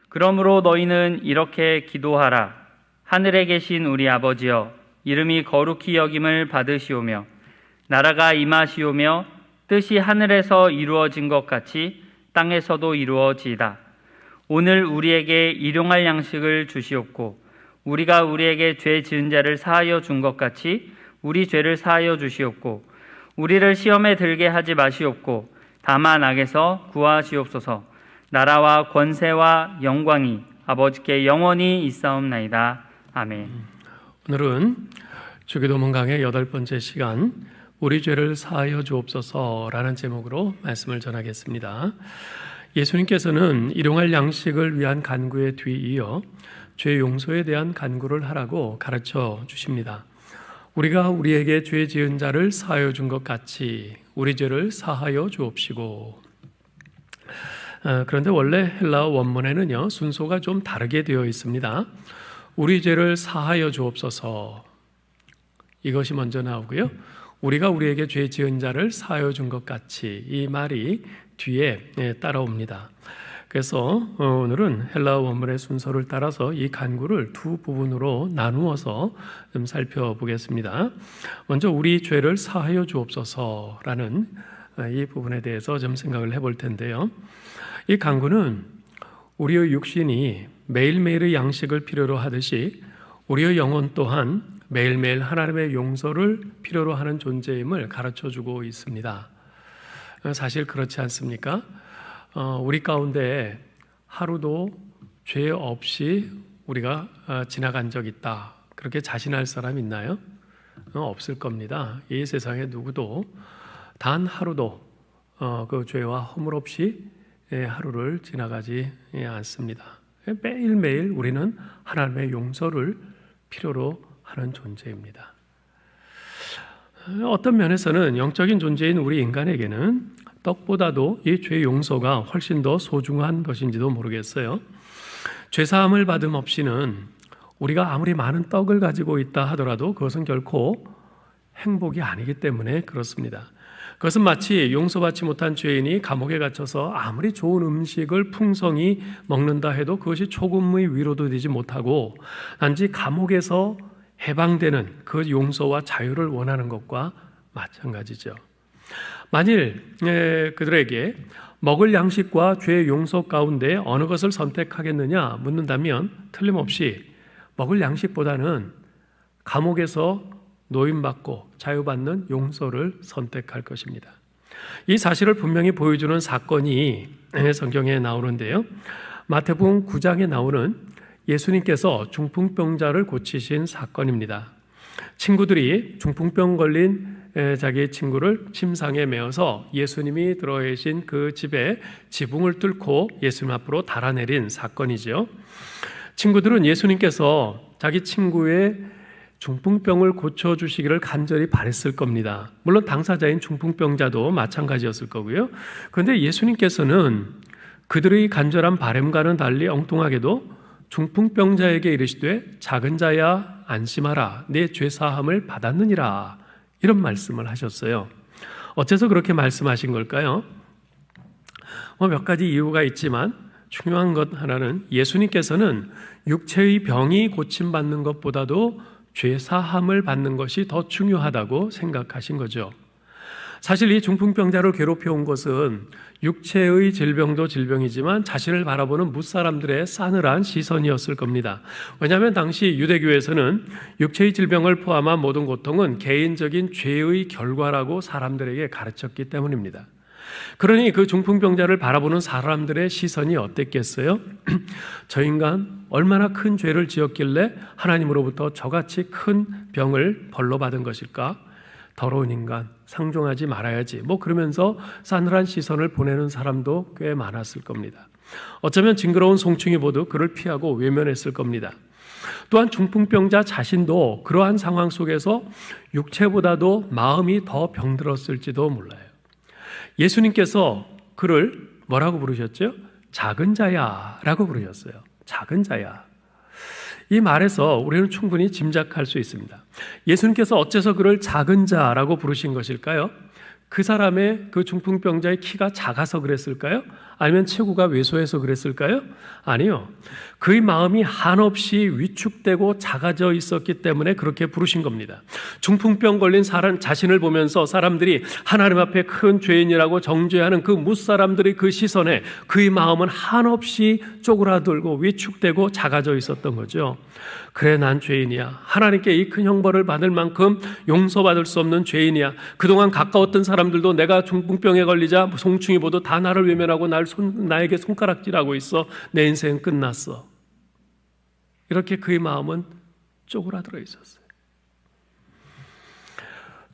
그러므로 너희는 이렇게 기도하라. 하늘에 계신 우리 아버지여, 이름이 거룩히 여김을 받으시오며 나라가 임하시오며 뜻이 하늘에서 이루어진 것 같이 땅에서도 이루어지이다. 오늘 우리에게 일용할 양식을 주시옵고 우리가 우리에게 죄 지은 자를 사하여 준 것 같이 우리 죄를 사하여 주시옵고 우리를 시험에 들게 하지 마시옵고 다만 악에서 구하시옵소서. 나라와 권세와 영광이 아버지께 영원히 있사옵나이다. 아멘. 오늘은 주기도 문강의 8번째 시간, 우리 죄를 사하여 주옵소서라는 제목으로 말씀을 전하겠습니다. 예수님께서는 일용할 양식을 위한 간구에 뒤이어 죄 용서에 대한 간구를 하라고 가르쳐 주십니다. 우리가 우리에게 죄 지은 자를 사하여 준 것 같이 우리 죄를 사하여 주옵시고. 그런데 원래 헬라어 원문에는요, 순서가 좀 다르게 되어 있습니다. 우리 죄를 사하여 주옵소서, 이것이 먼저 나오고요, 우리가 우리에게 죄 지은 자를 사하여 준 것 같이, 이 말이 뒤에 따라옵니다. 그래서 오늘은 헬라어 원문의 순서를 따라서 이 간구를 두 부분으로 나누어서 좀 살펴보겠습니다. 먼저 우리 죄를 사하여 주옵소서라는 이 부분에 대해서 좀 생각을 해볼 텐데요. 이 간구는 우리의 육신이 매일매일의 양식을 필요로 하듯이 우리의 영혼 또한 매일매일 하나님의 용서를 필요로 하는 존재임을 가르쳐주고 있습니다. 사실 그렇지 않습니까? 우리 가운데 하루도 죄 없이 우리가 지나간 적 있다, 그렇게 자신할 사람 있나요? 없을 겁니다. 이 세상에 누구도 단 하루도 그 죄와 허물 없이 하루를 지나가지 않습니다. 매일매일 우리는 하나님의 용서를 필요로 하는 존재입니다. 어떤 면에서는 영적인 존재인 우리 인간에게는 떡보다도 이 죄 용서가 훨씬 더 소중한 것인지도 모르겠어요. 죄사함을 받음 없이는 우리가 아무리 많은 떡을 가지고 있다 하더라도 그것은 결코 행복이 아니기 때문에 그렇습니다. 그것은 마치 용서받지 못한 죄인이 감옥에 갇혀서 아무리 좋은 음식을 풍성히 먹는다 해도 그것이 조금의 위로도 되지 못하고 단지 감옥에서 해방되는 그 용서와 자유를 원하는 것과 마찬가지죠. 만일 그들에게 먹을 양식과 죄 용서 가운데 어느 것을 선택하겠느냐 묻는다면 틀림없이 먹을 양식보다는 감옥에서 노임받고 자유받는 용서를 선택할 것입니다. 이 사실을 분명히 보여주는 사건이 성경에 나오는데요, 마태복음 9장에 나오는 예수님께서 중풍병자를 고치신 사건입니다. 친구들이 중풍병 걸린 자기 친구를 침상에 메어서 예수님이 들어 계신 그 집에 지붕을 뚫고 예수님 앞으로 달아내린 사건이죠. 친구들은 예수님께서 자기 친구의 중풍병을 고쳐주시기를 간절히 바랬을 겁니다. 물론 당사자인 중풍병자도 마찬가지였을 거고요. 그런데 예수님께서는 그들의 간절한 바람과는 달리 엉뚱하게도 중풍병자에게 이르시되 작은 자야 안심하라, 내 죄사함을 받았느니라, 이런 말씀을 하셨어요. 어째서 그렇게 말씀하신 걸까요? 몇 가지 이유가 있지만 중요한 것 하나는 예수님께서는 육체의 병이 고침받는 것보다도 죄사함을 받는 것이 더 중요하다고 생각하신 거죠. 사실 이 중풍병자를 괴롭혀온 것은 육체의 질병도 질병이지만 자신을 바라보는 무사람들의 싸늘한 시선이었을 겁니다. 왜냐하면 당시 유대교에서는 육체의 질병을 포함한 모든 고통은 개인적인 죄의 결과라고 사람들에게 가르쳤기 때문입니다. 그러니 그 중풍병자를 바라보는 사람들의 시선이 어땠겠어요? 저 인간 얼마나 큰 죄를 지었길래 하나님으로부터 저같이 큰 병을 벌로 받은 것일까? 더러운 인간, 상종하지 말아야지, 그러면서 싸늘한 시선을 보내는 사람도 꽤 많았을 겁니다. 어쩌면 징그러운 송충이 모두 그를 피하고 외면했을 겁니다. 또한 중풍병자 자신도 그러한 상황 속에서 육체보다도 마음이 더 병들었을지도 몰라요. 예수님께서 그를 뭐라고 부르셨죠? 작은 자야 라고 부르셨어요. 작은 자야. 이 말에서 우리는 충분히 짐작할 수 있습니다. 예수님께서 어째서 그를 작은 자라고 부르신 것일까요? 그 사람의 그 중풍병자의 키가 작아서 그랬을까요? 아니면 체구가 왜소해서 그랬을까요? 아니요. 그의 마음이 한없이 위축되고 작아져 있었기 때문에 그렇게 부르신 겁니다. 중풍병 걸린 사람 자신을 보면서 사람들이 하나님 앞에 큰 죄인이라고 정죄하는 그 무사람들의 그 시선에 그의 마음은 한없이 쪼그라들고 위축되고 작아져 있었던 거죠. 그래, 난 죄인이야. 하나님께 이 큰 형벌을 받을 만큼 용서받을 수 없는 죄인이야. 그동안 가까웠던 사람들도 내가 중풍병에 걸리자 송충이 보도 다 나를 외면하고 나에게 손가락질하고 있어. 내 인생은 끝났어. 이렇게 그의 마음은 쪼그라들어 있었어요.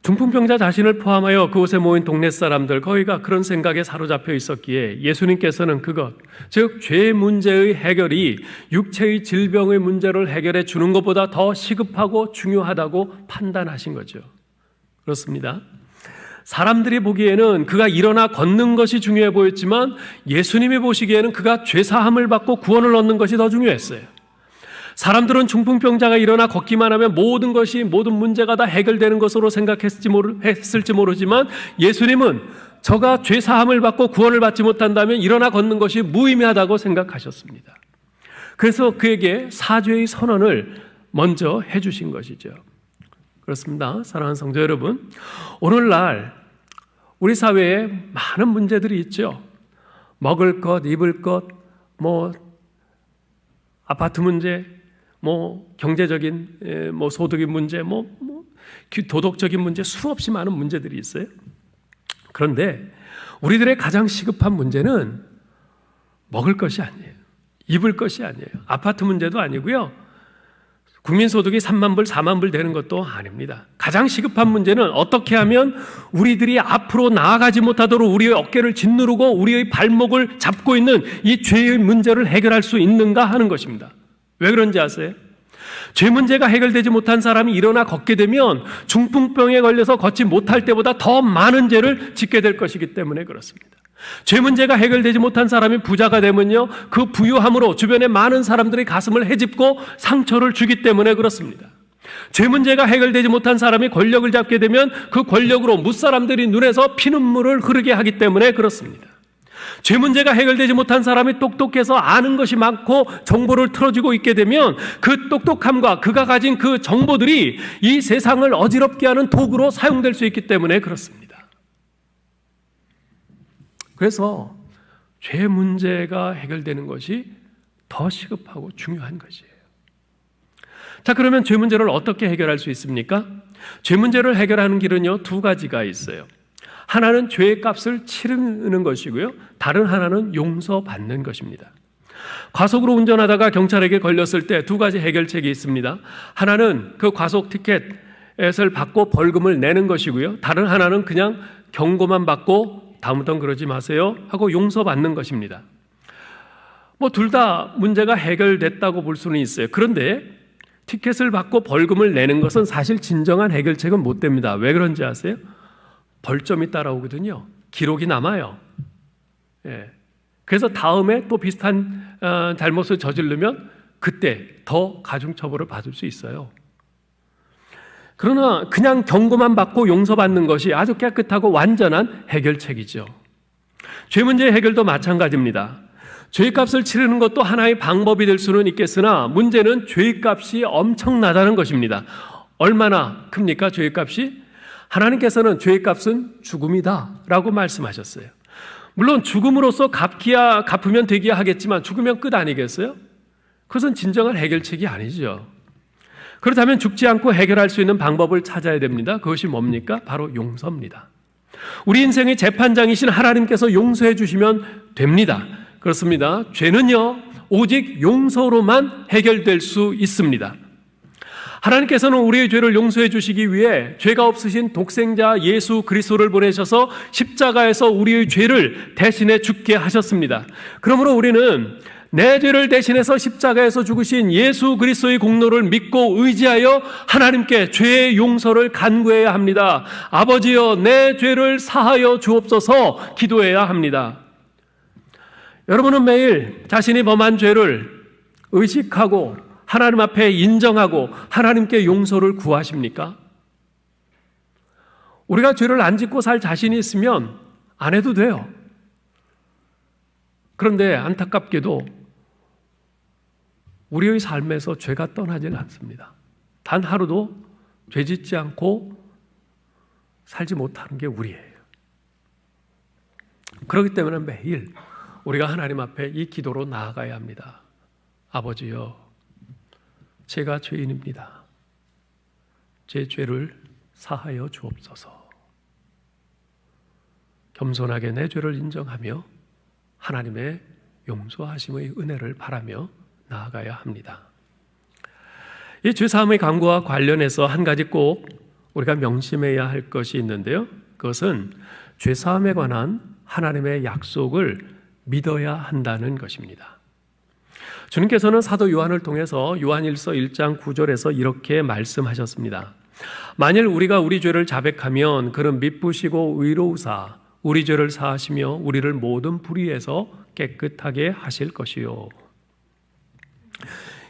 중풍병자 자신을 포함하여 그곳에 모인 동네 사람들 거의가 그런 생각에 사로잡혀 있었기에 예수님께서는 그것, 즉 죄 문제의 해결이 육체의 질병의 문제를 해결해 주는 것보다 더 시급하고 중요하다고 판단하신 거죠. 그렇습니다. 사람들이 보기에는 그가 일어나 걷는 것이 중요해 보였지만 예수님이 보시기에는 그가 죄사함을 받고 구원을 얻는 것이 더 중요했어요. 사람들은 중풍병자가 일어나 걷기만 하면 모든 문제가 다 해결되는 것으로 생각했을지 모르지만 예수님은 저가 죄사함을 받고 구원을 받지 못한다면 일어나 걷는 것이 무의미하다고 생각하셨습니다. 그래서 그에게 사죄의 선언을 먼저 해주신 것이죠. 그렇습니다. 사랑하는 성도 여러분, 오늘날 우리 사회에 많은 문제들이 있죠. 먹을 것, 입을 것, 아파트 문제, 경제적인 소득의 문제, 도덕적인 문제, 수없이 많은 문제들이 있어요. 그런데 우리들의 가장 시급한 문제는 먹을 것이 아니에요. 입을 것이 아니에요. 아파트 문제도 아니고요. 국민소득이 3만 불, 4만 불 되는 것도 아닙니다. 가장 시급한 문제는 어떻게 하면 우리들이 앞으로 나아가지 못하도록 우리의 어깨를 짓누르고 우리의 발목을 잡고 있는 이 죄의 문제를 해결할 수 있는가 하는 것입니다. 왜 그런지 아세요? 죄 문제가 해결되지 못한 사람이 일어나 걷게 되면 중풍병에 걸려서 걷지 못할 때보다 더 많은 죄를 짓게 될 것이기 때문에 그렇습니다. 죄 문제가 해결되지 못한 사람이 부자가 되면요, 그 부유함으로 주변의 많은 사람들의 가슴을 헤집고 상처를 주기 때문에 그렇습니다. 죄 문제가 해결되지 못한 사람이 권력을 잡게 되면 그 권력으로 무사람들이 눈에서 피눈물을 흐르게 하기 때문에 그렇습니다. 죄 문제가 해결되지 못한 사람이 똑똑해서 아는 것이 많고 정보를 틀어주고 있게 되면 그 똑똑함과 그가 가진 그 정보들이 이 세상을 어지럽게 하는 도구로 사용될 수 있기 때문에 그렇습니다. 그래서 죄 문제가 해결되는 것이 더 시급하고 중요한 것이에요. 자, 그러면 죄 문제를 어떻게 해결할 수 있습니까? 죄 문제를 해결하는 길은요, 두 가지가 있어요. 하나는 죄의 값을 치르는 것이고요, 다른 하나는 용서받는 것입니다. 과속으로 운전하다가 경찰에게 걸렸을 때 두 가지 해결책이 있습니다. 하나는 그 과속 티켓을 받고 벌금을 내는 것이고요, 다른 하나는 그냥 경고만 받고 다음부터는 그러지 마세요 하고 용서받는 것입니다. 둘 다 문제가 해결됐다고 볼 수는 있어요. 그런데 티켓을 받고 벌금을 내는 것은 사실 진정한 해결책은 못 됩니다. 왜 그런지 아세요? 벌점이 따라오거든요. 기록이 남아요. 그래서 다음에 또 비슷한 잘못을 저지르면 그때 더 가중처벌을 받을 수 있어요. 그러나 그냥 경고만 받고 용서받는 것이 아주 깨끗하고 완전한 해결책이죠. 죄 문제의 해결도 마찬가지입니다. 죄값을 치르는 것도 하나의 방법이 될 수는 있겠으나 문제는 죄값이 엄청나다는 것입니다. 얼마나 큽니까? 죄값이? 하나님께서는 죄값은 죽음이다 라고 말씀하셨어요. 물론 죽음으로써 갚으면 되기야 하겠지만 죽으면 끝 아니겠어요? 그것은 진정한 해결책이 아니죠. 그렇다면 죽지 않고 해결할 수 있는 방법을 찾아야 됩니다. 그것이 뭡니까? 바로 용서입니다. 우리 인생의 재판장이신 하나님께서 용서해 주시면 됩니다. 그렇습니다. 죄는요, 오직 용서로만 해결될 수 있습니다. 하나님께서는 우리의 죄를 용서해 주시기 위해 죄가 없으신 독생자 예수 그리스도를 보내셔서 십자가에서 우리의 죄를 대신해 죽게 하셨습니다. 그러므로 우리는 내 죄를 대신해서 십자가에서 죽으신 예수 그리스도의 공로를 믿고 의지하여 하나님께 죄의 용서를 간구해야 합니다. 아버지여, 내 죄를 사하여 주옵소서 기도해야 합니다. 여러분은 매일 자신이 범한 죄를 의식하고 하나님 앞에 인정하고 하나님께 용서를 구하십니까? 우리가 죄를 안 짓고 살 자신이 있으면 안 해도 돼요. 그런데 안타깝게도 우리의 삶에서 죄가 떠나질 않습니다. 단 하루도 죄 짓지 않고 살지 못하는 게 우리예요. 그렇기 때문에 매일 우리가 하나님 앞에 이 기도로 나아가야 합니다. 아버지여, 제가 죄인입니다. 제 죄를 사하여 주옵소서. 겸손하게 내 죄를 인정하며 하나님의 용서하심의 은혜를 바라며 나아가야 합니다. 이 죄사함의 강구와 관련해서 한 가지 꼭 우리가 명심해야 할 것이 있는데요. 그것은 죄사함에 관한 하나님의 약속을 믿어야 한다는 것입니다. 주님께서는 사도 요한을 통해서 요한일서 1장 9절에서 이렇게 말씀하셨습니다. 만일 우리가 우리 죄를 자백하면 그는 미쁘시고 의로우사 우리 죄를 사하시며 우리를 모든 불의에서 깨끗하게 하실 것이요.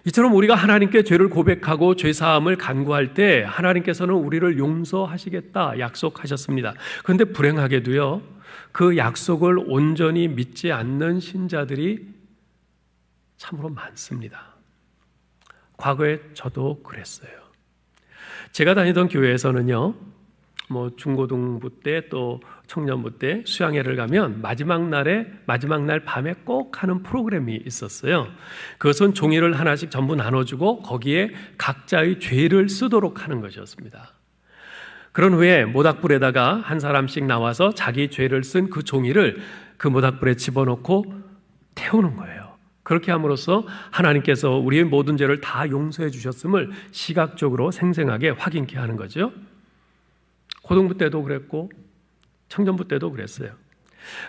이처럼 우리가 하나님께 죄를 고백하고 죄사함을 간구할 때 하나님께서는 우리를 용서하시겠다 약속하셨습니다. 그런데 불행하게도요, 그 약속을 온전히 믿지 않는 신자들이 참으로 많습니다. 과거에 저도 그랬어요. 제가 다니던 교회에서는요, 중고등부 때 또 청년부 때 수양회를 가면 마지막 날 밤에 꼭 하는 프로그램이 있었어요. 그것은 종이를 하나씩 전부 나눠주고 거기에 각자의 죄를 쓰도록 하는 것이었습니다. 그런 후에 모닥불에다가 한 사람씩 나와서 자기 죄를 쓴 그 종이를 그 모닥불에 집어넣고 태우는 거예요. 그렇게 함으로써 하나님께서 우리의 모든 죄를 다 용서해 주셨음을 시각적으로 생생하게 확인케 하는 거죠. 고등부 때도 그랬고 청년부 때도 그랬어요.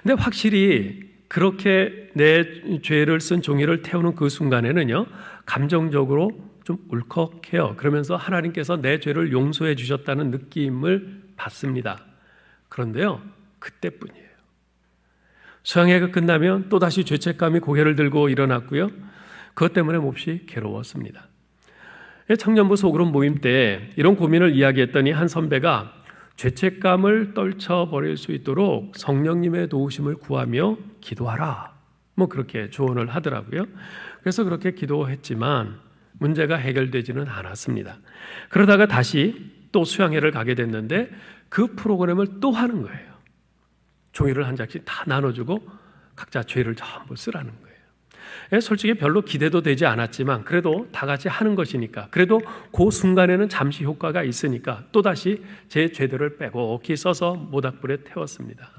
근데 확실히 그렇게 내 죄를 쓴 종이를 태우는 그 순간에는요, 감정적으로 좀 울컥해요. 그러면서 하나님께서 내 죄를 용서해 주셨다는 느낌을 받습니다. 그런데요, 그때뿐이에요. 수양회가 끝나면 또다시 죄책감이 고개를 들고 일어났고요, 그것 때문에 몹시 괴로웠습니다. 청년부 소그룹 모임 때 이런 고민을 이야기했더니 한 선배가 죄책감을 떨쳐버릴 수 있도록 성령님의 도우심을 구하며 기도하라, 그렇게 조언을 하더라고요. 그래서 그렇게 기도했지만 문제가 해결되지는 않았습니다. 그러다가 다시 또 수양회를 가게 됐는데 그 프로그램을 또 하는 거예요. 종이를 한 장씩 다 나눠주고 각자 죄를 전부 쓰라는 거예요. 솔직히 별로 기대도 되지 않았지만 그래도 다 같이 하는 것이니까, 그래도 그 순간에는 잠시 효과가 있으니까 또다시 제 죄들을 빼곡히 써서 모닥불에 태웠습니다.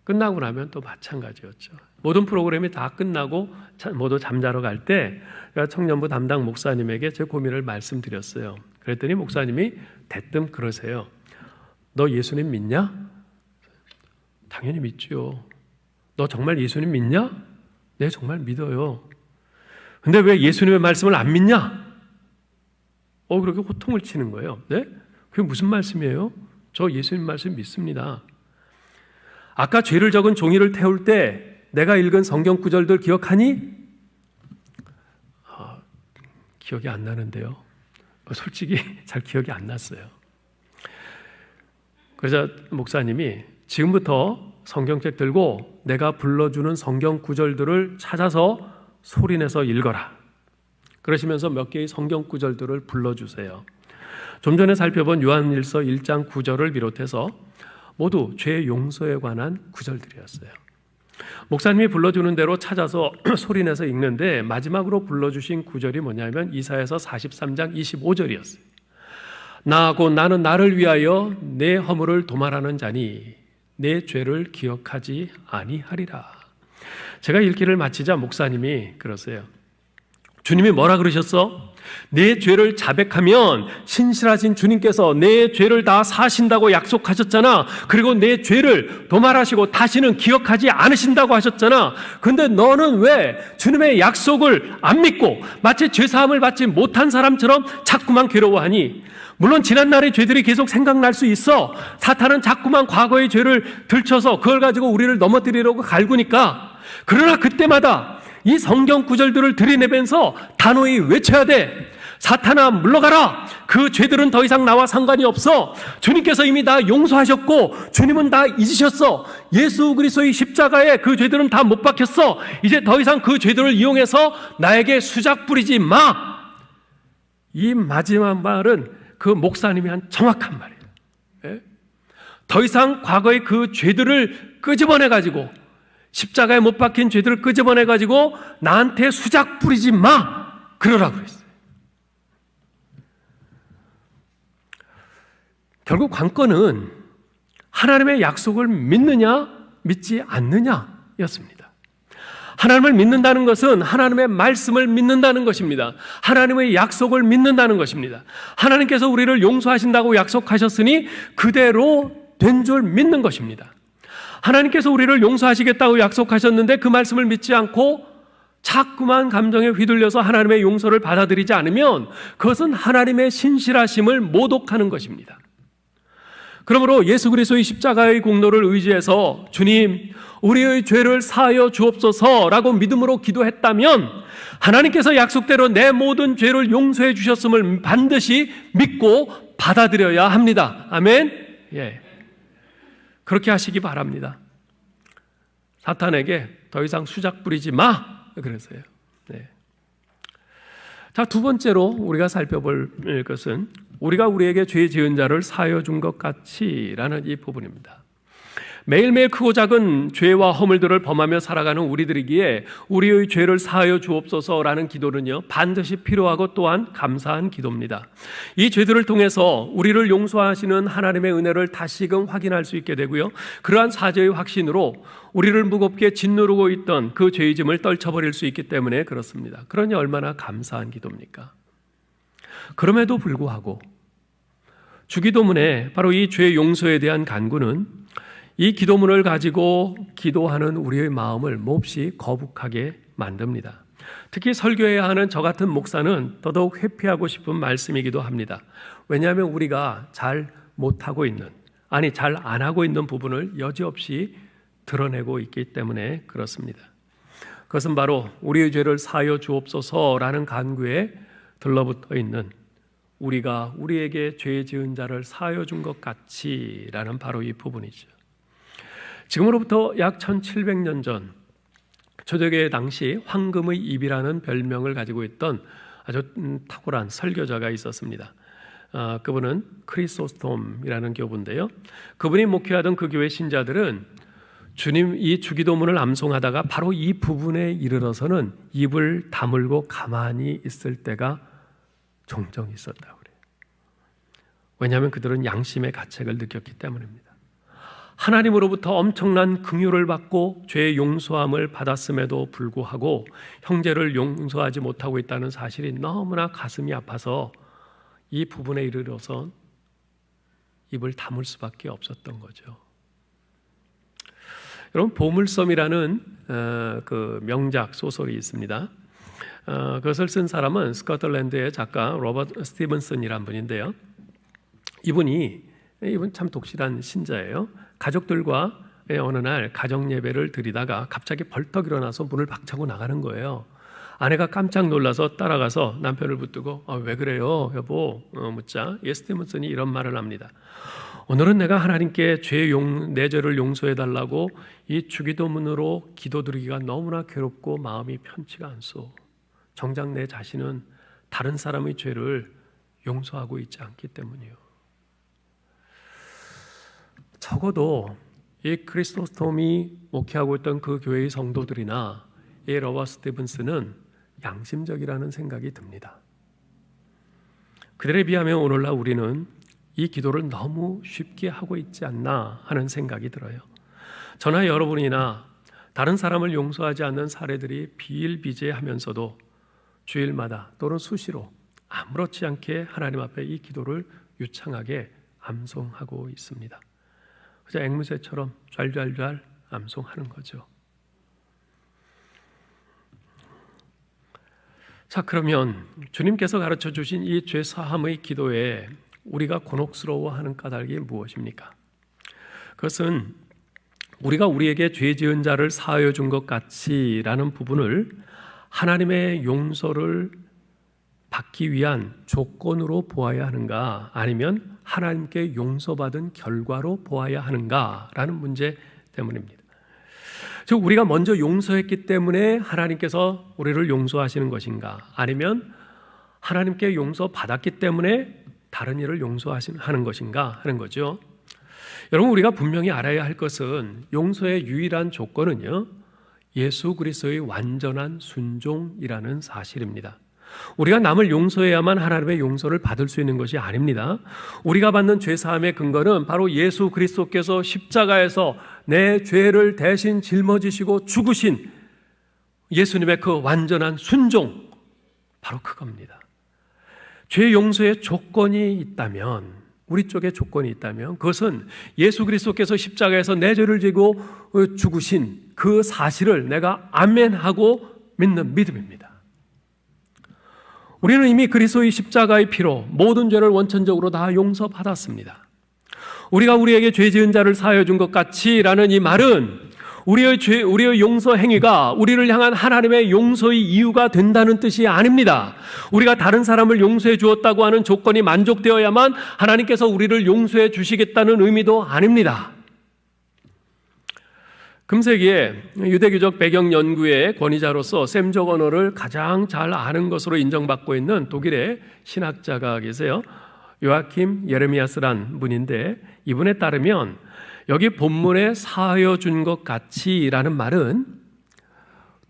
끝나고 나면 또 마찬가지였죠. 모든 프로그램이 다 끝나고 모두 잠자러 갈 때 청년부 담당 목사님에게 제 고민을 말씀드렸어요. 그랬더니 목사님이 대뜸 그러세요. 너 예수님 믿냐? 당연히 믿죠. 너 정말 예수님 믿냐? 네, 정말 믿어요. 근데 왜 예수님의 말씀을 안 믿냐? 그렇게 호통을 치는 거예요. 네? 그게 무슨 말씀이에요? 저 예수님 말씀 믿습니다. 아까 죄를 적은 종이를 태울 때 내가 읽은 성경 구절들 기억하니? 기억이 안 나는데요. 솔직히 잘 기억이 안 났어요. 그래서 목사님이 지금부터 성경책 들고 내가 불러주는 성경 구절들을 찾아서 소리내서 읽어라. 그러시면서 몇 개의 성경 구절들을 불러주세요. 좀 전에 살펴본 요한일서 1장 9절을 비롯해서 모두 죄 용서에 관한 구절들이었어요. 목사님이 불러주는 대로 찾아서 소리내서 읽는데 마지막으로 불러주신 구절이 뭐냐면 이사야서 43장 25절이었어요. 나하고 나는 나를 위하여 내 허물을 도말하는 자니 내 죄를 기억하지 아니하리라. 제가 읽기를 마치자 목사님이 그러세요. 주님이 뭐라 그러셨어? 내 죄를 자백하면 신실하신 주님께서 내 죄를 다 사하신다고 약속하셨잖아. 그리고 내 죄를 도말하시고 다시는 기억하지 않으신다고 하셨잖아. 근데 너는 왜 주님의 약속을 안 믿고 마치 죄사함을 받지 못한 사람처럼 자꾸만 괴로워하니? 물론 지난날의 죄들이 계속 생각날 수 있어. 사탄은 자꾸만 과거의 죄를 들춰서 그걸 가지고 우리를 넘어뜨리려고 갈구니까. 그러나 그때마다 이 성경 구절들을 들이내면서 단호히 외쳐야 돼. 사탄아 물러가라. 그 죄들은 더 이상 나와 상관이 없어. 주님께서 이미 다 용서하셨고 주님은 다 잊으셨어. 예수 그리스도의 십자가에 그 죄들은 다 못 박혔어. 이제 더 이상 그 죄들을 이용해서 나에게 수작 부리지 마. 이 마지막 말은 그 목사님이 한 정확한 말이에요. 예? 더 이상 과거의 그 죄들을 끄집어내가지고, 십자가에 못 박힌 죄들을 끄집어내가지고 나한테 수작 부리지 마. 그러라고 그랬어요. 결국 관건은 하나님의 약속을 믿느냐 믿지 않느냐였습니다. 하나님을 믿는다는 것은 하나님의 말씀을 믿는다는 것입니다. 하나님의 약속을 믿는다는 것입니다. 하나님께서 우리를 용서하신다고 약속하셨으니 그대로 된 줄 믿는 것입니다. 하나님께서 우리를 용서하시겠다고 약속하셨는데 그 말씀을 믿지 않고 자꾸만 감정에 휘둘려서 하나님의 용서를 받아들이지 않으면 그것은 하나님의 신실하심을 모독하는 것입니다. 그러므로 예수 그리스도의 십자가의 공로를 의지해서 주님, 우리의 죄를 사하여 주옵소서라고 믿음으로 기도했다면 하나님께서 약속대로 내 모든 죄를 용서해 주셨음을 반드시 믿고 받아들여야 합니다. 아멘? 예. 그렇게 하시기 바랍니다. 사탄에게 더 이상 수작 부리지 마. 그래서요. 네. 자, 두 번째로 우리가 살펴볼 것은 우리가 우리에게 죄 지은 자를 사하여 준 것 같이라는 이 부분입니다. 매일매일 크고 작은 죄와 허물들을 범하며 살아가는 우리들이기에 우리의 죄를 사하여 주옵소서라는 기도는요, 반드시 필요하고 또한 감사한 기도입니다. 이 죄들을 통해서 우리를 용서하시는 하나님의 은혜를 다시금 확인할 수 있게 되고요, 그러한 사죄의 확신으로 우리를 무겁게 짓누르고 있던 그 죄의 짐을 떨쳐버릴 수 있기 때문에 그렇습니다. 그러니 얼마나 감사한 기도입니까? 그럼에도 불구하고 주기도문에 바로 이 죄 용서에 대한 간구는 이 기도문을 가지고 기도하는 우리의 마음을 몹시 거북하게 만듭니다. 특히 설교해야 하는 저 같은 목사는 더더욱 회피하고 싶은 말씀이기도 합니다. 왜냐하면 우리가 잘 못하고 있는, 아니 잘 안 하고 있는 부분을 여지없이 드러내고 있기 때문에 그렇습니다. 그것은 바로 우리의 죄를 사하여 주옵소서라는 간구에 들러붙어 있는 우리가 우리에게 죄 지은 자를 사하여 준 것 같이라는 바로 이 부분이죠. 지금으로부터 약 1700년 전 초대교회 당시 황금의 입이라는 별명을 가지고 있던 아주 탁월한 설교자가 있었습니다. 그분은 크리소스톰이라는 교부인데요. 그분이 목회하던 그 교회 신자들은 주님 이 주기도문을 암송하다가 바로 이 부분에 이르러서는 입을 다물고 가만히 있을 때가 종종 있었다고 그래요. 왜냐하면 그들은 양심의 가책을 느꼈기 때문입니다. 하나님으로부터 엄청난 긍휼을 받고 죄의 용서함을 받았음에도 불구하고 형제를 용서하지 못하고 있다는 사실이 너무나 가슴이 아파서 이 부분에 이르러서 입을 다물 수밖에 없었던 거죠. 여러분, 보물섬이라는 그 명작 소설이 있습니다. 그것을 쓴 사람은 스코틀랜드의 작가 로버트 스티븐슨이라는 분인데요. 이분 참 독실한 신자예요. 가족들과 어느 날 가정 예배를 드리다가 갑자기 벌떡 일어나서 문을 박차고 나가는 거예요. 아내가 깜짝 놀라서 따라가서 남편을 붙들고 왜 그래요 여보 묻자 스티븐슨이 이런 말을 합니다. 오늘은 내가 하나님께 내 죄를 용서해달라고 이 주기도문으로 기도드리기가 너무나 괴롭고 마음이 편치가 않소. 정작 내 자신은 다른 사람의 죄를 용서하고 있지 않기 때문이요. 적어도 이 크리스토스톰이 목회하고 있던 그 교회의 성도들이나 이 로버트 스티븐스는 양심적이라는 생각이 듭니다. 그들에 비하면 오늘날 우리는 이 기도를 너무 쉽게 하고 있지 않나 하는 생각이 들어요. 저나 여러분이나 다른 사람을 용서하지 않는 사례들이 비일비재하면서도 주일마다 또는 수시로 아무렇지 않게 하나님 앞에 이 기도를 유창하게 암송하고 있습니다. 그저 앵무새처럼 좔좔좔 암송하는 거죠. 자, 그러면 주님께서 가르쳐 주신 이 죄 사함의 기도에 우리가 곤혹스러워하는 까닭이 무엇입니까? 그것은 우리가 우리에게 죄 지은 자를 사하여 준 것 같이라는 부분을 하나님의 용서를 받기 위한 조건으로 보아야 하는가, 아니면 하나님께 용서받은 결과로 보아야 하는가라는 문제 때문입니다. 즉, 우리가 먼저 용서했기 때문에 하나님께서 우리를 용서하시는 것인가, 아니면 하나님께 용서받았기 때문에 다른 일을 용서하는 것인가 하는 거죠. 여러분, 우리가 분명히 알아야 할 것은 용서의 유일한 조건은요, 예수 그리스도의 완전한 순종이라는 사실입니다. 우리가 남을 용서해야만 하나님의 용서를 받을 수 있는 것이 아닙니다. 우리가 받는 죄사함의 근거는 바로 예수 그리스도께서 십자가에서 내 죄를 대신 짊어지시고 죽으신 예수님의 그 완전한 순종, 바로 그겁니다. 죄 용서의 조건이 있다면, 우리 쪽에 조건이 있다면, 그것은 예수 그리스도께서 십자가에서 내 죄를 지고 죽으신 그 사실을 내가 아멘하고 믿는 믿음입니다. 우리는 이미 그리스도의 십자가의 피로 모든 죄를 원천적으로 다 용서받았습니다. 우리가 우리에게 죄 지은 자를 사하여 준 것 같이라는 이 말은 우리의 용서 행위가 우리를 향한 하나님의 용서의 이유가 된다는 뜻이 아닙니다. 우리가 다른 사람을 용서해 주었다고 하는 조건이 만족되어야만 하나님께서 우리를 용서해 주시겠다는 의미도 아닙니다. 금세기에 유대교적 배경 연구의 권위자로서 셈적 언어를 가장 잘 아는 것으로 인정받고 있는 독일의 신학자가 계세요. 요아킴 예레미야스란 분인데, 이분에 따르면 여기 본문에 사하여 준 것 같이라는 말은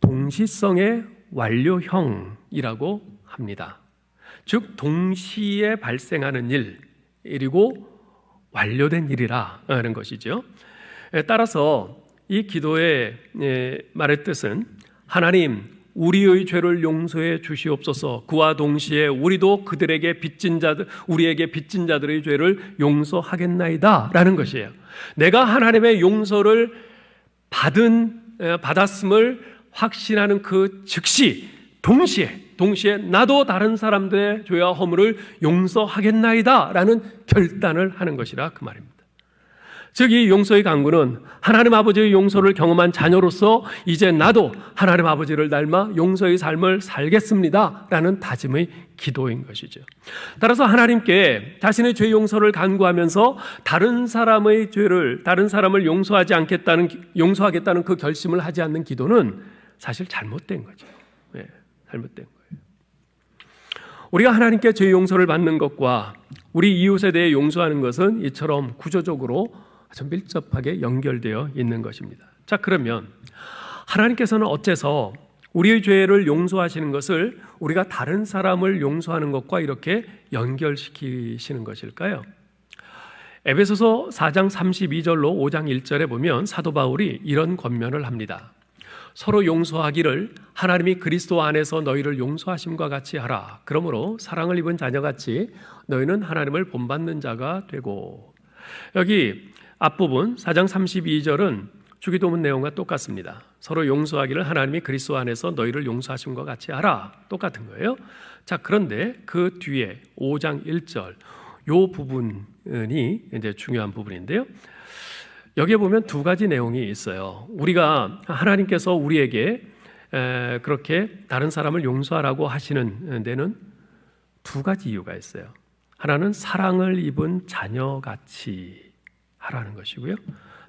동시성의 완료형이라고 합니다. 즉, 동시에 발생하는 일, 그리고 완료된 일이라 하는 것이죠. 따라서 이 기도의 말의 뜻은, 하나님, 우리의 죄를 용서해 주시옵소서. 그와 동시에 우리도 그들에게 빚진 자들, 우리에게 빚진 자들의 죄를 용서하겠나이다라는 것이에요. 내가 하나님의 용서를 받았음을 확신하는 그 즉시, 동시에 나도 다른 사람들의 죄와 허물을 용서하겠나이다라는 결단을 하는 것이라 그 말입니다. 즉, 이 용서의 강구는 하나님 아버지의 용서를 경험한 자녀로서 이제 나도 하나님 아버지를 닮아 용서의 삶을 살겠습니다 라는 다짐의 기도인 것이죠. 따라서 하나님께 자신의 죄 용서를 간구하면서 다른 사람의 죄를, 다른 사람을 용서하겠다는 그 결심을 하지 않는 기도는 사실 잘못된 거죠. 네, 잘못된 거예요. 우리가 하나님께 죄 용서를 받는 것과 우리 이웃에 대해 용서하는 것은 이처럼 구조적으로 아주 밀접하게 연결되어 있는 것입니다. 자, 그러면 하나님께서는 어째서 우리의 죄를 용서하시는 것을 우리가 다른 사람을 용서하는 것과 이렇게 연결시키시는 것일까요? 에베소서 4장 32절로 5장 1절에 보면 사도 바울이 이런 권면을 합니다. 서로 용서하기를 하나님이 그리스도 안에서 너희를 용서하심과 같이 하라. 그러므로 사랑을 입은 자녀같이 너희는 하나님을 본받는 자가 되고. 여기 앞부분 4장 32절은 주기도문 내용과 똑같습니다. 서로 용서하기를 하나님이 그리스도 안에서 너희를 용서하심과 같이 하라. 똑같은 거예요. 자, 그런데 그 뒤에 5장 1절 요 부분이 이제 중요한 부분인데요. 여기에 보면 두 가지 내용이 있어요. 우리가 하나님께서 우리에게 그렇게 다른 사람을 용서하라고 하시는 데는 두 가지 이유가 있어요. 하나는 사랑을 입은 자녀같이 하라는 것이고요.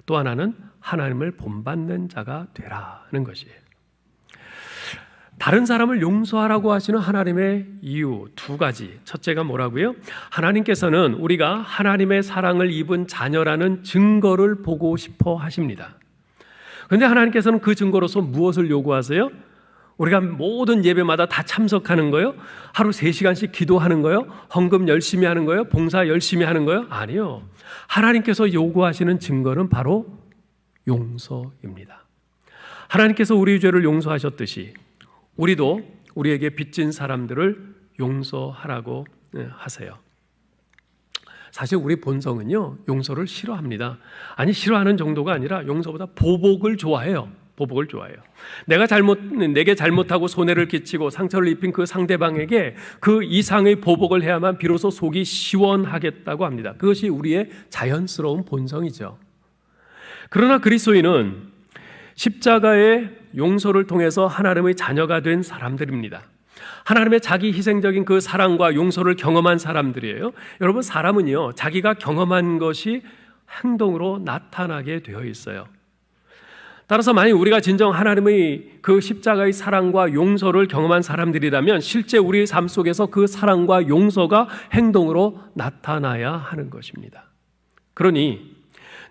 또 하나는 하나님을 본받는 자가 되라는 것이에요. 다른 사람을 용서하라고 하시는 하나님의 이유 두 가지. 첫째가 뭐라고요? 하나님께서는 우리가 하나님의 사랑을 입은 자녀라는 증거를 보고 싶어 하십니다. 그런데 하나님께서는 그 증거로서 무엇을 요구하세요? 우리가 모든 예배마다 다 참석하는 거요? 하루 3시간씩 기도하는 거요? 헌금 열심히 하는 거요? 봉사 열심히 하는 거요? 아니요. 하나님께서 요구하시는 증거는 바로 용서입니다. 하나님께서 우리의 죄를 용서하셨듯이 우리도 우리에게 빚진 사람들을 용서하라고 하세요. 사실 우리 본성은요, 용서를 싫어합니다. 아니, 싫어하는 정도가 아니라 용서보다 보복을 좋아해요. 보복을 좋아해요. 내게 잘못하고 손해를 끼치고 상처를 입힌 그 상대방에게 그 이상의 보복을 해야만 비로소 속이 시원하겠다고 합니다. 그것이 우리의 자연스러운 본성이죠. 그러나 그리스도인은 십자가의 용서를 통해서 하나님의 자녀가 된 사람들입니다. 하나님의 자기 희생적인 그 사랑과 용서를 경험한 사람들이에요. 여러분, 사람은요, 자기가 경험한 것이 행동으로 나타나게 되어 있어요. 따라서 만약 우리가 진정 하나님의 그 십자가의 사랑과 용서를 경험한 사람들이라면 실제 우리의 삶 속에서 그 사랑과 용서가 행동으로 나타나야 하는 것입니다. 그러니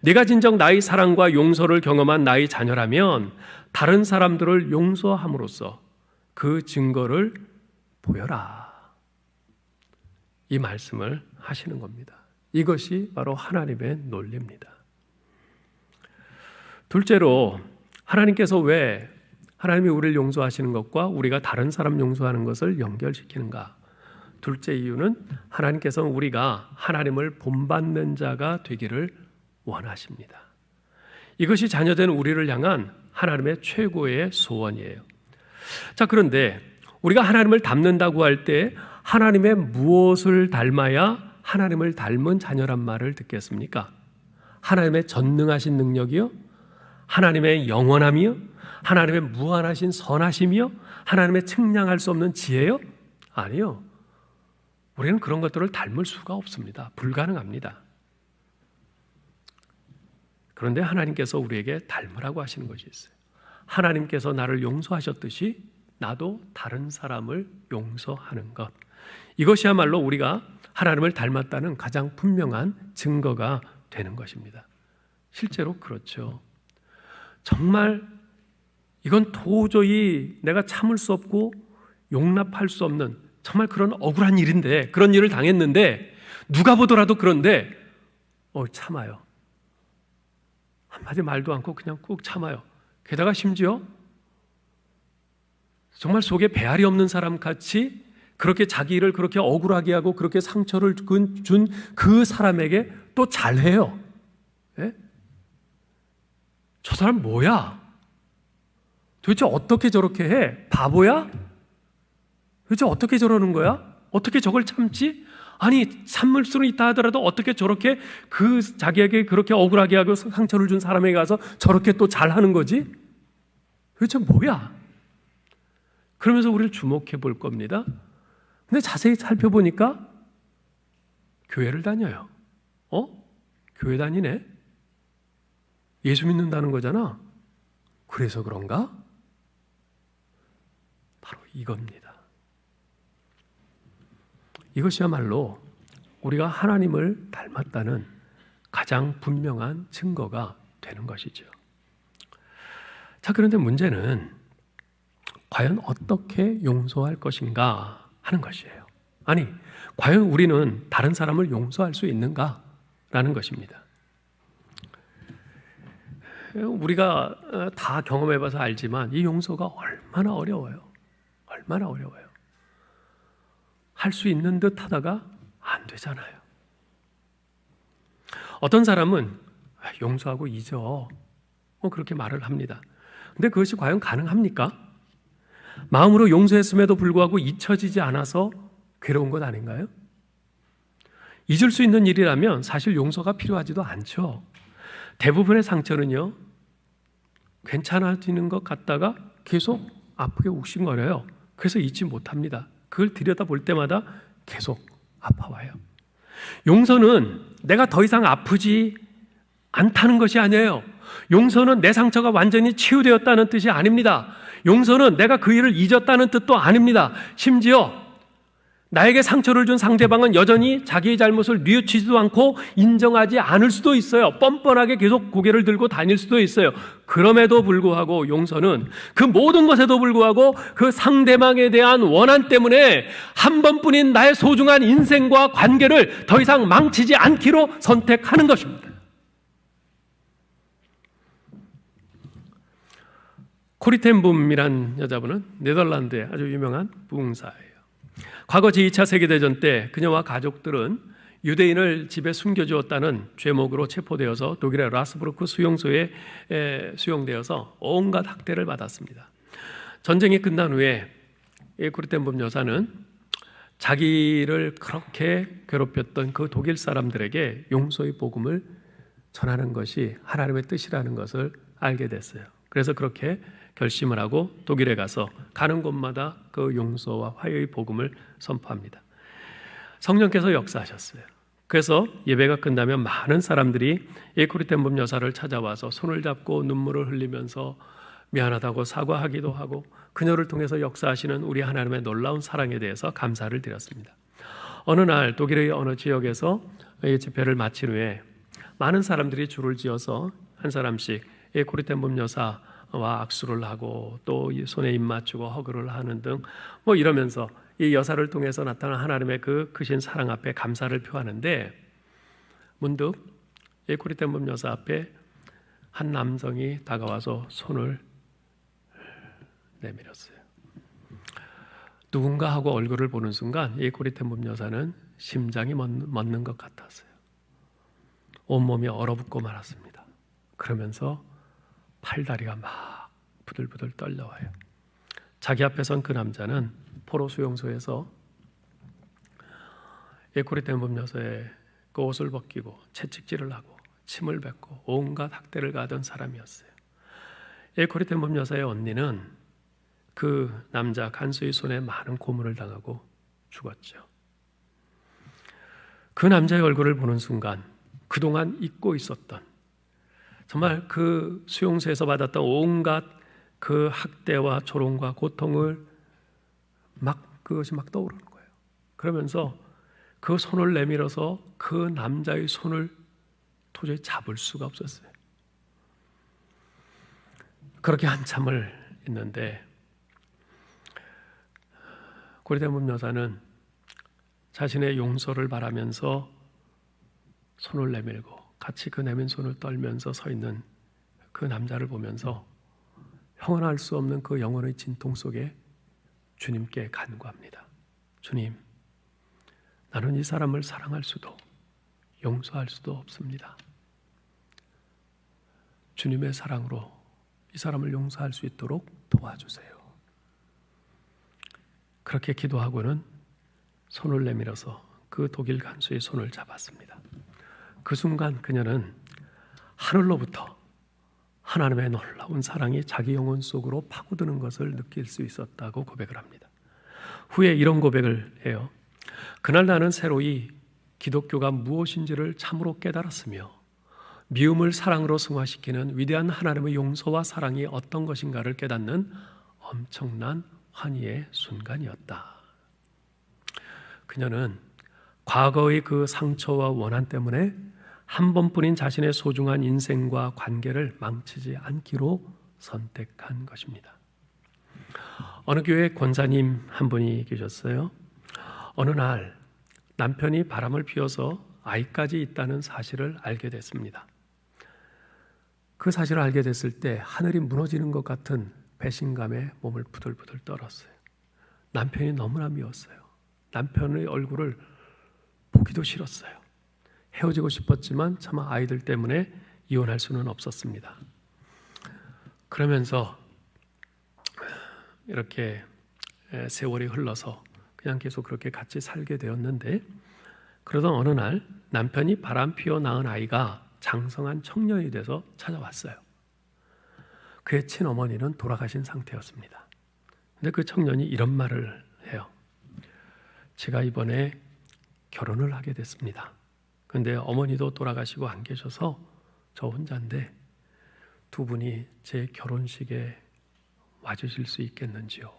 내가 진정 나의 사랑과 용서를 경험한 나의 자녀라면 다른 사람들을 용서함으로써 그 증거를 보여라. 이 말씀을 하시는 겁니다. 이것이 바로 하나님의 논리입니다. 둘째로, 하나님께서 왜 하나님이 우리를 용서하시는 것과 우리가 다른 사람 용서하는 것을 연결시키는가? 둘째 이유는 하나님께서는 우리가 하나님을 본받는 자가 되기를 원하십니다. 이것이 자녀된 우리를 향한 하나님의 최고의 소원이에요. 자, 그런데 우리가 하나님을 닮는다고 할 때 하나님의 무엇을 닮아야 하나님을 닮은 자녀란 말을 듣겠습니까? 하나님의 전능하신 능력이요? 하나님의 영원함이요? 하나님의 무한하신 선하심이요? 하나님의 측량할 수 없는 지혜요? 아니요. 우리는 그런 것들을 닮을 수가 없습니다. 불가능합니다. 그런데 하나님께서 우리에게 닮으라고 하시는 것이 있어요. 하나님께서 나를 용서하셨듯이 나도 다른 사람을 용서하는 것. 이것이야말로 우리가 하나님을 닮았다는 가장 분명한 증거가 되는 것입니다. 실제로 그렇죠. 정말 이건 도저히 내가 참을 수 없고 용납할 수 없는 정말 그런 억울한 일인데, 그런 일을 당했는데 누가 보더라도 그런데 참아요. 한마디 말도 않고 그냥 꾹 참아요. 게다가 심지어 정말 속에 배알이 없는 사람 같이 그렇게 자기 일을 그렇게 억울하게 하고 그렇게 상처를 준 그 사람에게 또 잘해요. 예? 저 사람 뭐야? 도대체 어떻게 저렇게 해? 바보야? 도대체 어떻게 저러는 거야? 어떻게 저걸 참지? 아니, 참을 수는 있다 하더라도 어떻게 저렇게 그 자기에게 그렇게 억울하게 하고 상처를 준 사람에게 가서 저렇게 또 잘하는 거지? 도대체 뭐야? 그러면서 우리를 주목해 볼 겁니다. 근데 자세히 살펴보니까 교회를 다녀요. 교회 다니네? 예수 믿는다는 거잖아. 그래서 그런가? 바로 이겁니다. 이것이야말로 우리가 하나님을 닮았다는 가장 분명한 증거가 되는 것이죠. 자, 그런데 문제는 과연 어떻게 용서할 것인가 하는 것이에요. 아니, 과연 우리는 다른 사람을 용서할 수 있는가라는 것입니다. 우리가 다 경험해봐서 알지만 이 용서가 얼마나 어려워요. 얼마나 어려워요. 할 수 있는 듯 하다가 안 되잖아요. 어떤 사람은 용서하고 잊어. 그렇게 말을 합니다. 근데 그것이 과연 가능합니까? 마음으로 용서했음에도 불구하고 잊혀지지 않아서 괴로운 것 아닌가요? 잊을 수 있는 일이라면 사실 용서가 필요하지도 않죠. 대부분의 상처는요, 괜찮아지는 것 같다가 계속 아프게 욱신거려요. 그래서 잊지 못합니다. 그걸 들여다볼 때마다 계속 아파와요. 용서는 내가 더 이상 아프지 않다는 것이 아니에요. 용서는 내 상처가 완전히 치유되었다는 뜻이 아닙니다. 용서는 내가 그 일을 잊었다는 뜻도 아닙니다. 심지어 나에게 상처를 준 상대방은 여전히 자기의 잘못을 뉘우치지도 않고 인정하지 않을 수도 있어요. 뻔뻔하게 계속 고개를 들고 다닐 수도 있어요. 그럼에도 불구하고 용서는 그 모든 것에도 불구하고 그 상대방에 대한 원한 때문에 한 번뿐인 나의 소중한 인생과 관계를 더 이상 망치지 않기로 선택하는 것입니다. 코리 텐 붐이란 여자분은 네덜란드의 아주 유명한 부흥사예요. 과거 제2차 세계대전 때 그녀와 가족들은 유대인을 집에 숨겨주었다는 죄목으로 체포되어서 독일의 라스부르크 수용소에 수용되어서 온갖 학대를 받았습니다. 전쟁이 끝난 후에 코리 텐 붐 여사는 자기를 그렇게 괴롭혔던 그 독일 사람들에게 용서의 복음을 전하는 것이 하나님의 뜻이라는 것을 알게 됐어요. 그래서 그렇게 결심을 하고 독일에 가서 가는 곳마다 그 용서와 화해의 복음을 선포합니다. 성령께서 역사하셨어요. 그래서 예배가 끝나면 많은 사람들이 예코리텐범 여사를 찾아와서 손을 잡고 눈물을 흘리면서 미안하다고 사과하기도 하고 그녀를 통해서 역사하시는 우리 하나님의 놀라운 사랑에 대해서 감사를 드렸습니다. 어느 날 독일의 어느 지역에서 이 집회를 마친 후에 많은 사람들이 줄을 지어서 한 사람씩 예코리텐범 여사와 악수를 하고 또 손에 입 맞추고 허그를 하는 등 뭐 이러면서 이 여사를 통해서 나타난 하나님의 그 크신 사랑 앞에 감사를 표하는데 문득 예코리텐범 여사 앞에 한 남성이 다가와서 손을 내밀었어요. 누군가 하고 얼굴을 보는 순간 예코리텐범 여사는 심장이 멎는 것 같았어요. 온몸이 얼어붙고 말았습니다. 그러면서 팔다리가 막 부들부들 떨려와요. 자기 앞에 선 그 남자는 포로 수용소에서 예코리텐범 여사의 그 옷을 벗기고 채찍질을 하고 침을 뱉고 온갖 학대를 가하던 사람이었어요. 예코리텐범 여사의 언니는 그 남자 간수의 손에 많은 고문을 당하고 죽었죠. 그 남자의 얼굴을 보는 순간 그동안 잊고 있었던 정말 그 수용소에서 받았던 온갖 그 학대와 조롱과 고통을 그것이 막 떠오르는 거예요. 그러면서 그 손을 내밀어서 그 남자의 손을 도저히 잡을 수가 없었어요. 그렇게 한참을 있는데 고리텐범 여사는 자신의 용서를 바라면서 손을 내밀고 같이 그 내민 손을 떨면서 서 있는 그 남자를 보면서 형언할 수 없는 그 영혼의 진통 속에 주님께 간구합니다. 주님, 나는 이 사람을 사랑할 수도 용서할 수도 없습니다. 주님의 사랑으로 이 사람을 용서할 수 있도록 도와주세요. 그렇게 기도하고는 손을 내밀어서 그 독일 간수의 손을 잡았습니다. 그 순간 그녀는 하늘로부터 하나님의 놀라운 사랑이 자기 영혼 속으로 파고드는 것을 느낄 수 있었다고 고백을 합니다. 후에 이런 고백을 해요. 그날 나는 새로이 기독교가 무엇인지를 참으로 깨달았으며 미움을 사랑으로 승화시키는 위대한 하나님의 용서와 사랑이 어떤 것인가를 깨닫는 엄청난 환희의 순간이었다. 그녀는 과거의 그 상처와 원한 때문에 한 번뿐인 자신의 소중한 인생과 관계를 망치지 않기로 선택한 것입니다. 어느 교회 권사님 한 분이 계셨어요. 어느 날 남편이 바람을 피워서 아이까지 있다는 사실을 알게 됐습니다. 그 사실을 알게 됐을 때 하늘이 무너지는 것 같은 배신감에 몸을 부들부들 떨었어요. 남편이 너무나 미웠어요. 남편의 얼굴을 보기도 싫었어요. 헤어지고 싶었지만 차마 아이들 때문에 이혼할 수는 없었습니다. 그러면서 이렇게 세월이 흘러서 그냥 계속 그렇게 같이 살게 되었는데 그러던 어느 날 남편이 바람 피워 낳은 아이가 장성한 청년이 돼서 찾아왔어요. 그의 친어머니는 돌아가신 상태였습니다. 근데 그 청년이 이런 말을 해요. 제가 이번에 결혼을 하게 됐습니다. 근데 어머니도 돌아가시고 안 계셔서 저 혼자인데 두 분이 제 결혼식에 와주실 수 있겠는지요?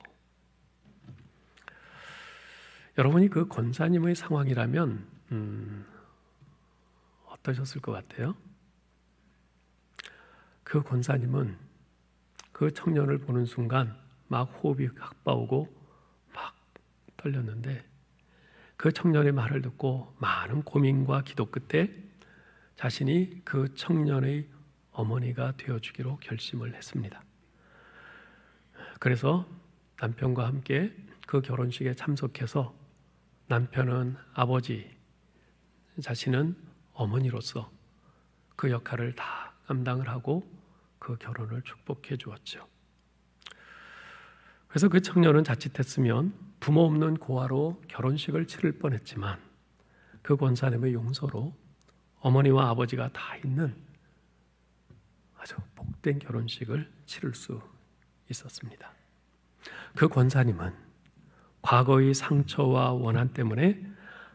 여러분이 그 권사님의 상황이라면 어떠셨을 것 같아요? 그 권사님은 그 청년을 보는 순간 막 호흡이 가빠오고 막 떨렸는데 그 청년의 말을 듣고 많은 고민과 기도 끝에 자신이 그 청년의 어머니가 되어주기로 결심을 했습니다. 그래서 남편과 함께 그 결혼식에 참석해서 남편은 아버지, 자신은 어머니로서 그 역할을 다 감당을 하고 그 결혼을 축복해 주었죠. 그래서 그 청년은 자칫했으면 부모 없는 고아로 결혼식을 치를 뻔했지만 그 권사님의 용서로 어머니와 아버지가 다 있는 아주 복된 결혼식을 치를 수 있었습니다. 그 권사님은 과거의 상처와 원한 때문에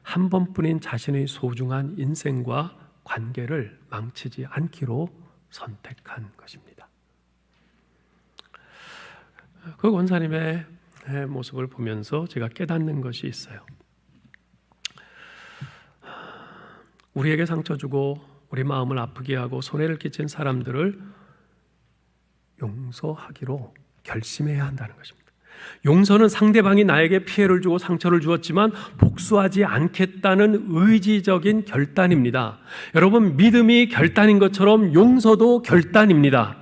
한 번뿐인 자신의 소중한 인생과 관계를 망치지 않기로 선택한 것입니다. 그 권사님의 모습을 보면서 제가 깨닫는 것이 있어요. 우리에게 상처 주고 우리 마음을 아프게 하고 손해를 끼친 사람들을 용서하기로 결심해야 한다는 것입니다. 용서는 상대방이 나에게 피해를 주고 상처를 주었지만 복수하지 않겠다는 의지적인 결단입니다. 여러분, 믿음이 결단인 것처럼 용서도 결단입니다.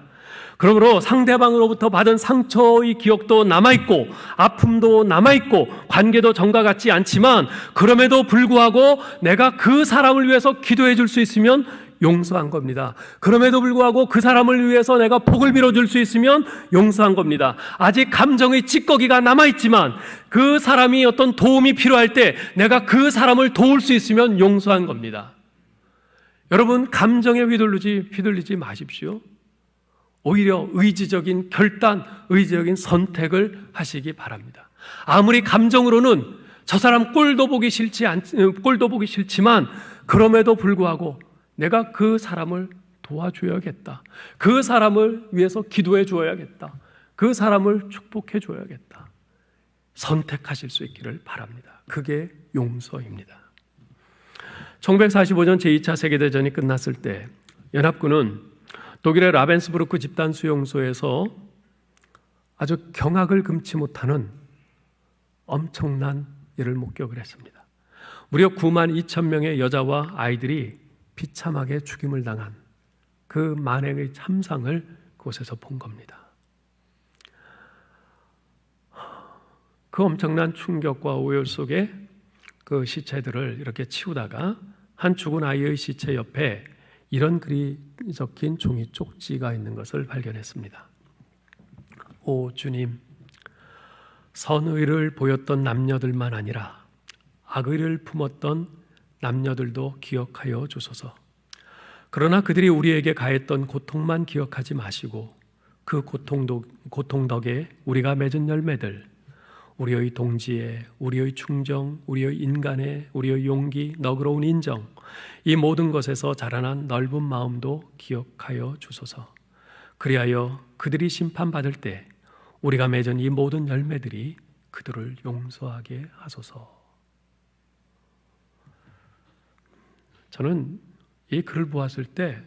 그러므로 상대방으로부터 받은 상처의 기억도 남아있고 아픔도 남아있고 관계도 전과 같지 않지만 그럼에도 불구하고 내가 그 사람을 위해서 기도해 줄 수 있으면 용서한 겁니다. 그럼에도 불구하고 그 사람을 위해서 내가 복을 빌어줄 수 있으면 용서한 겁니다. 아직 감정의 찌꺼기가 남아있지만 그 사람이 어떤 도움이 필요할 때 내가 그 사람을 도울 수 있으면 용서한 겁니다. 여러분, 감정에 휘둘리지 마십시오. 오히려 의지적인 결단, 의지적인 선택을 하시기 바랍니다. 아무리 감정으로는 저 사람 꼴도 보기 싫지만 그럼에도 불구하고 내가 그 사람을 도와줘야겠다. 그 사람을 위해서 기도해 줘야겠다. 그 사람을 축복해 줘야겠다. 선택하실 수 있기를 바랍니다. 그게 용서입니다. 1945년 제2차 세계대전이 끝났을 때 연합군은 독일의 라벤스부르크 집단 수용소에서 아주 경악을 금치 못하는 엄청난 일을 목격을 했습니다. 무려 9만 2천 명의 여자와 아이들이 비참하게 죽임을 당한 그 만행의 참상을 그곳에서 본 겁니다. 그 엄청난 충격과 오열 속에 그 시체들을 이렇게 치우다가 한 죽은 아이의 시체 옆에 이런 글이 적힌 종이 쪽지가 있는 것을 발견했습니다. 오 주님, 선의를 보였던 남녀들만 아니라 악의를 품었던 남녀들도 기억하여 주소서. 그러나 그들이 우리에게 가했던 고통만 기억하지 마시고 그 고통 덕에 우리가 맺은 열매들, 우리의 동지애, 우리의 충정, 우리의 인간애, 우리의 용기, 너그러운 인정, 이 모든 것에서 자라난 넓은 마음도 기억하여 주소서. 그리하여 그들이 심판받을 때 우리가 맺은 이 모든 열매들이 그들을 용서하게 하소서. 저는 이 글을 보았을 때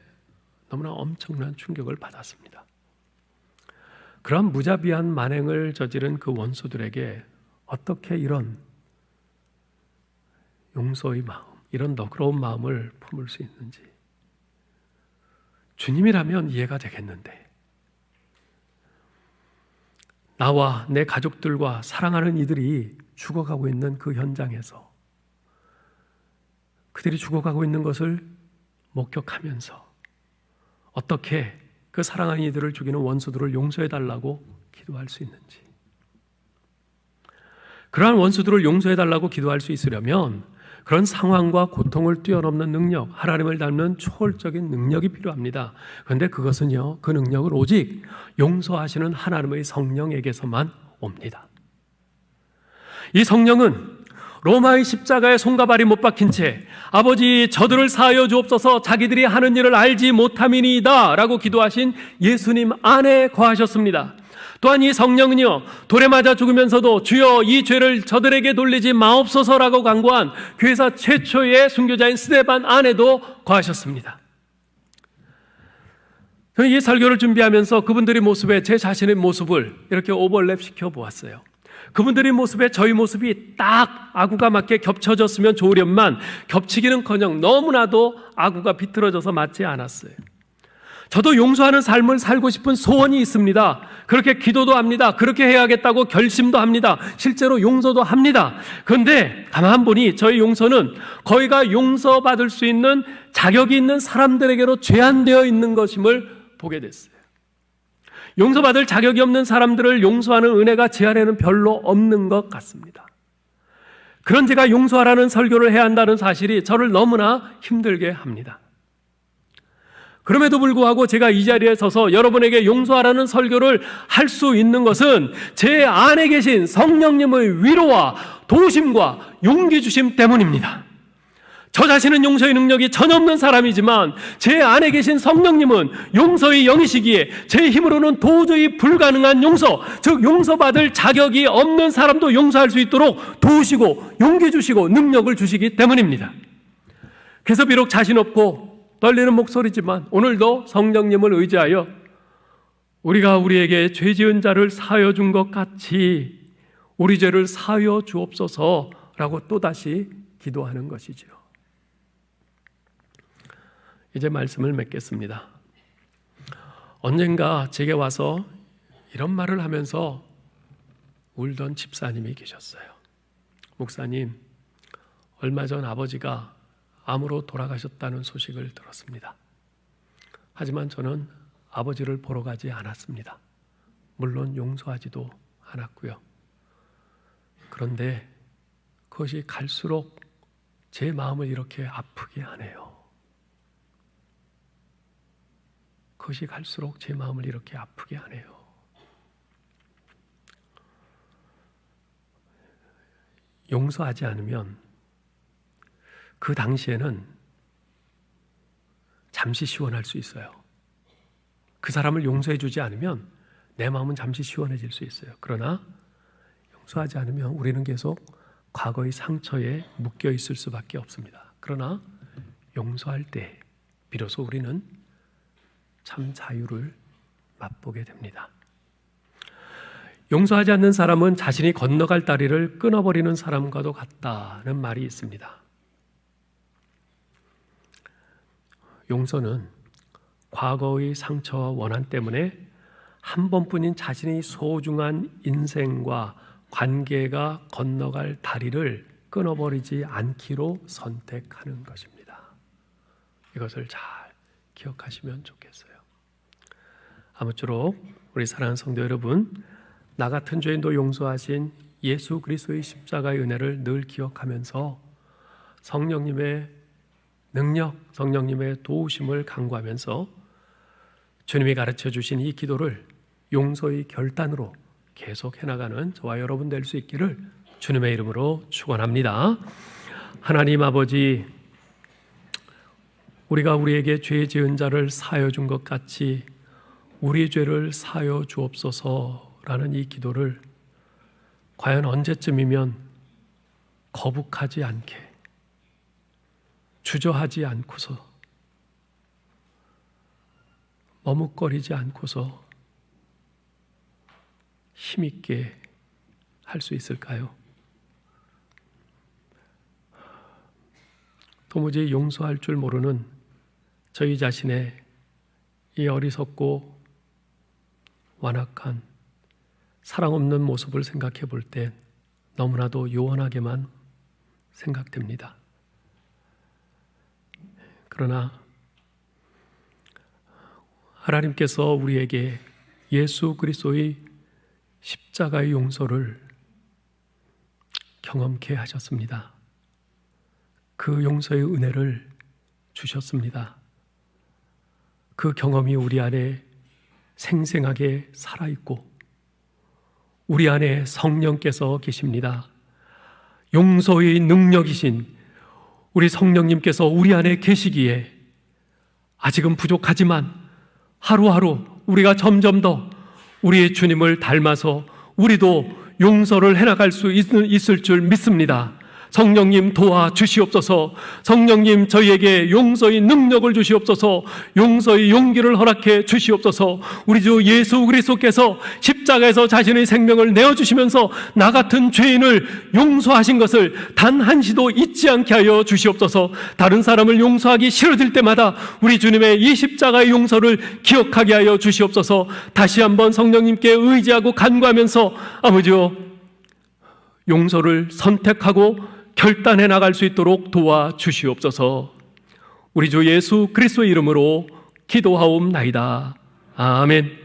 너무나 엄청난 충격을 받았습니다. 그런 무자비한 만행을 저지른 그 원수들에게 어떻게 이런 용서의 마음, 이런 너그러운 마음을 품을 수 있는지 주님이라면 이해가 되겠는데 나와 내 가족들과 사랑하는 이들이 죽어가고 있는 그 현장에서 그들이 죽어가고 있는 것을 목격하면서 어떻게 그 사랑하는 이들을 죽이는 원수들을 용서해달라고 기도할 수 있는지, 그러한 원수들을 용서해달라고 기도할 수 있으려면 그런 상황과 고통을 뛰어넘는 능력, 하나님을 닮는 초월적인 능력이 필요합니다. 그런데 그것은요, 그 능력을 오직 용서하시는 하나님의 성령에게서만 옵니다. 이 성령은 로마의 십자가에 손과 발이 못 박힌 채 아버지 저들을 사하여 주옵소서 자기들이 하는 일을 알지 못함이니이다 라고 기도하신 예수님 안에 거하셨습니다. 또한 이 성령은요, 돌에 맞아 죽으면서도 주여 이 죄를 저들에게 돌리지 마옵소서라고 간구한 교회사 최초의 순교자인 스데반 안에도 거하셨습니다. 저는 이 설교를 준비하면서 그분들의 모습에 제 자신의 모습을 이렇게 오버랩 시켜 보았어요. 그분들의 모습에 저희 모습이 딱 아구가 맞게 겹쳐졌으면 좋으련만 겹치기는커녕 너무나도 아구가 비틀어져서 맞지 않았어요. 저도 용서하는 삶을 살고 싶은 소원이 있습니다. 그렇게 기도도 합니다. 그렇게 해야겠다고 결심도 합니다. 실제로 용서도 합니다. 그런데 가만 보니 저희 용서는 거의가 용서받을 수 있는 자격이 있는 사람들에게로 제한되어 있는 것임을 보게 됐어요. 용서받을 자격이 없는 사람들을 용서하는 은혜가 제 안에는 별로 없는 것 같습니다. 그런 제가 용서하라는 설교를 해야 한다는 사실이 저를 너무나 힘들게 합니다. 그럼에도 불구하고 제가 이 자리에 서서 여러분에게 용서하라는 설교를 할 수 있는 것은 제 안에 계신 성령님의 위로와 도우심과 용기 주심 때문입니다. 저 자신은 용서의 능력이 전혀 없는 사람이지만 제 안에 계신 성령님은 용서의 영이시기에 제 힘으로는 도저히 불가능한 용서, 즉 용서받을 자격이 없는 사람도 용서할 수 있도록 도우시고 용기 주시고 능력을 주시기 때문입니다. 그래서 비록 자신 없고 떨리는 목소리지만 오늘도 성령님을 의지하여 우리가 우리에게 죄 지은 자를 사하여 준 것 같이 우리 죄를 사하여 주옵소서라고 또다시 기도하는 것이지요. 이제 말씀을 맺겠습니다. 언젠가 제게 와서 이런 말을 하면서 울던 집사님이 계셨어요. 목사님, 얼마 전 아버지가 암으로 돌아가셨다는 소식을 들었습니다. 하지만 저는 아버지를 보러 가지 않았습니다. 물론 용서하지도 않았고요. 그런데 그것이 갈수록 제 마음을 이렇게 아프게 하네요. 그것이 갈수록 제 마음을 이렇게 아프게 하네요. 용서하지 않으면 그 당시에는 잠시 시원할 수 있어요. 그 사람을 용서해 주지 않으면 내 마음은 잠시 시원해질 수 있어요. 그러나 용서하지 않으면 우리는 계속 과거의 상처에 묶여 있을 수밖에 없습니다. 그러나 용서할 때 비로소 우리는 참 자유를 맛보게 됩니다. 용서하지 않는 사람은 자신이 건너갈 다리를 끊어버리는 사람과도 같다는 말이 있습니다. 용서는 과거의 상처와 원한 때문에 한 번뿐인 자신의 소중한 인생과 관계가 건너갈 다리를 끊어버리지 않기로 선택하는 것입니다. 이것을 잘 기억하시면 좋겠어요. 아무쪼록 우리 사랑하는 성도 여러분, 나 같은 죄인도 용서하신 예수 그리스도의 십자가의 은혜를 늘 기억하면서 성령님의 능력, 성령님의 도우심을 간구하면서 주님이 가르쳐 주신 이 기도를 용서의 결단으로 계속 해나가는 저와 여러분 될 수 있기를 주님의 이름으로 축원합니다. 하나님 아버지, 우리가 우리에게 죄 지은 자를 사하여 준 것 같이 우리 죄를 사하여 주옵소서라는 이 기도를 과연 언제쯤이면 거북하지 않게, 주저하지 않고서, 머뭇거리지 않고서 힘있게 할 수 있을까요? 도무지 용서할 줄 모르는 저희 자신의 이 어리석고 완악한 사랑 없는 모습을 생각해 볼 때 너무나도 요원하게만 생각됩니다. 그러나 하나님께서 우리에게 예수 그리스도의 십자가의 용서를 경험케 하셨습니다. 그 용서의 은혜를 주셨습니다. 그 경험이 우리 안에 생생하게 살아있고 우리 안에 성령께서 계십니다. 용서의 능력이신 우리 성령님께서 우리 안에 계시기에 아직은 부족하지만 하루하루 우리가 점점 더 우리의 주님을 닮아서 우리도 용서를 해나갈 수 있을 줄 믿습니다. 성령님 도와주시옵소서. 성령님 저희에게 용서의 능력을 주시옵소서. 용서의 용기를 허락해 주시옵소서. 우리 주 예수 그리스도께서 십자가에서 자신의 생명을 내어주시면서 나 같은 죄인을 용서하신 것을 단 한시도 잊지 않게 하여 주시옵소서. 다른 사람을 용서하기 싫어질 때마다 우리 주님의 이 십자가의 용서를 기억하게 하여 주시옵소서. 다시 한번 성령님께 의지하고 간구하면서 아버지여, 용서를 선택하고 결단해 나갈 수 있도록 도와주시옵소서. 우리 주 예수 그리스도의 이름으로 기도하옵나이다. 아멘.